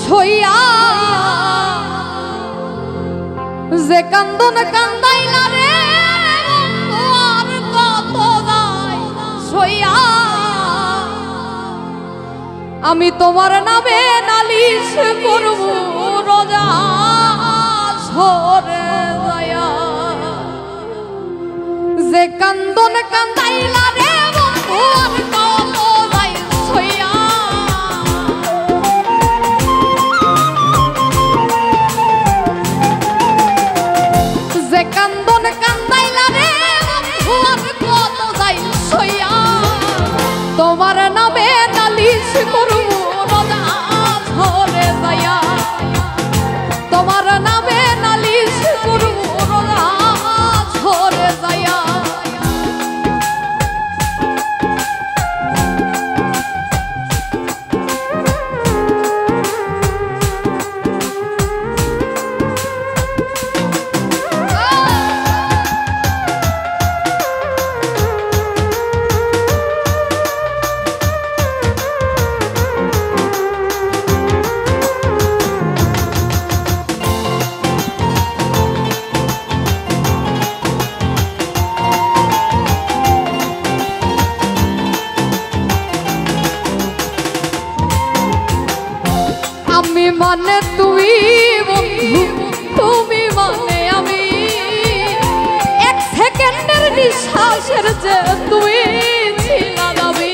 ছইয়া যে কান্দন কান্দাইলা রে আর কত যায় ছইয়া আমি তোমার নামে নালিশ করব রোজা ঝরে যায় যে কান্দন কান্দাইলা রে বন্ধু আর কত যায় ছইয়া যে কান্দন কান্দাইলা রে বন্ধু আর কত যায় ছইয়া তোমার নামে নালিশ করব রোজা ঝরে যায় তোমার নামে নালিশ করব রোজা ঝরে যায় মানে তুই বন্ধু তুমি মানে আমি এক সেকেন্ডের নিঃশ্বাসের যে তুই ছিলা দাবি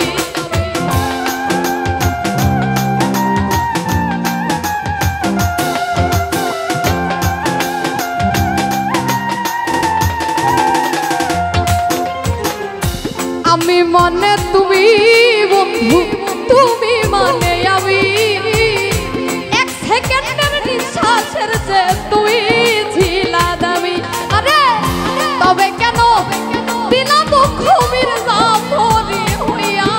আমি মানে তুমি বন্ধু তুমি মানে আমি সেকেন্ডের নিঃশ্বাসের যে তুই ছিলা দাবি আরে তবে কেন দিলা দুঃখ মির্জা ভরি হইয়া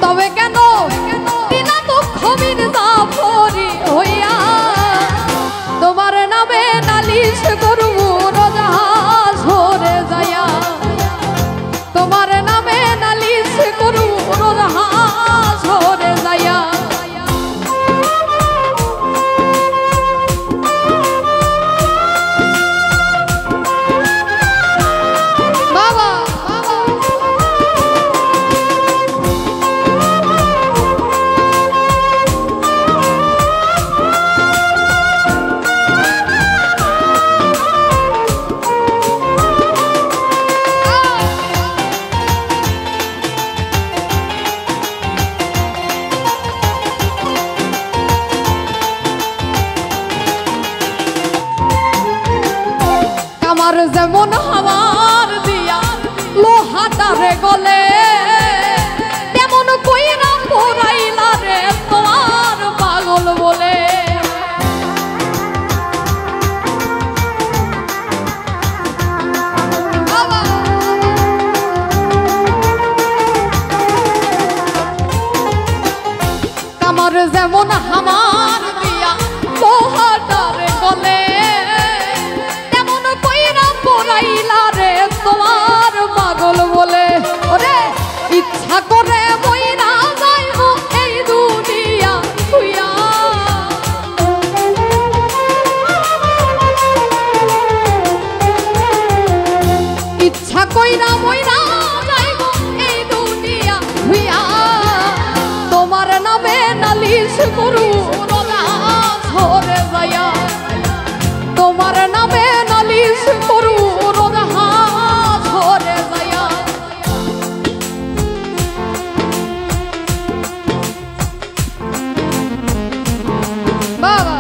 তবে কেন দিলা দুঃখ মির্জা ভরি হইয়া তোমার নামে নালিশ করব রোজা ঝরে যায় তোমার নামে নালিশ করব রোজা ঝরে যায় বাবা আমার যেমন হাওয়ার দিয়া লোহাটারে গলে তেমন কইরা পোড়াইলা রে তোমার পাগল বলে আমার যেমন হাওয়ার দিয়া লোহাটারে গলে পোড়াইলা রে তোমার পাগল বলে ওরে ইচ্ছা করে বইরা যাইব এই দুনিয়া ছুইয়া ইচ্ছা কইরা বইরা যাইব এই দুনিয়া ছুইয়া তোমার নামে নালিশ করু রোজা ঝরে যায় তোমার নামে নালিশ করু রোজা ঝরে যায় বাবা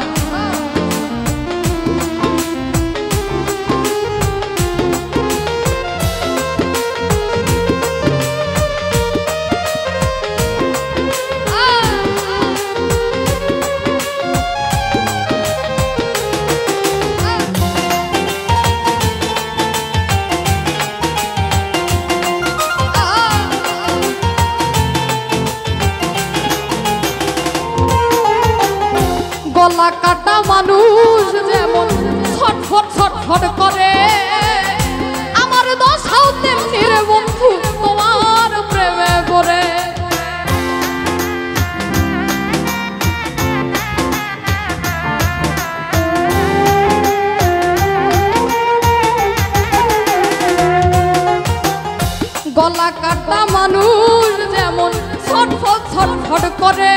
গলা কাটা মানুষ যেমন ছটফট ছটফট করে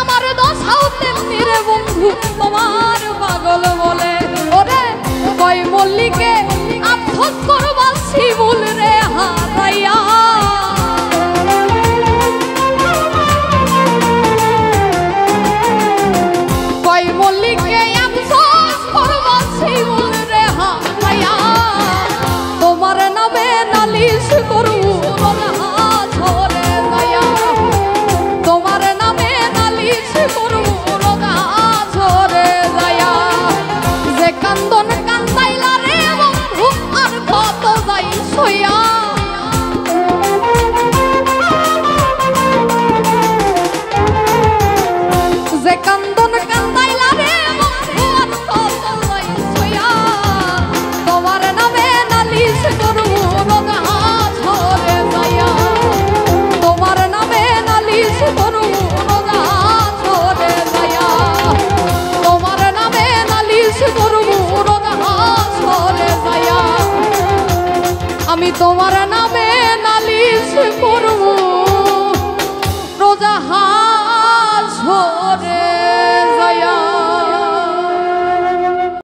আমার দশাও তেমনি রে বন্ধু তোমার পাগল বলে ওরে কই মল্লিকে আফসোস করবা শিমুল রে হারাইয়া কই মল্লিকে আফসোস করবা শিমুল রে হারাইয়া তোমার নামে নালিশ করু রোনা ঝরে দয়া তোমার নামে নালিশ করু রোনা ঝরে দয়া যে কান্দন কান্দাইলা রে বন্ধু আর কত যাই সইয়া যে কান্দন কান্দাইলা রে বন্ধু আর কত যাই সইয়া তোমার নামে নালিশ করু রোনা ঝরে দয়া তোমার নামে নালিশ করু রোনা ঝরে দয়া তোমার নামে নালিশ করু রোনা ঝরে দয়া আমি তোমার নামে নালিশ করব রোজা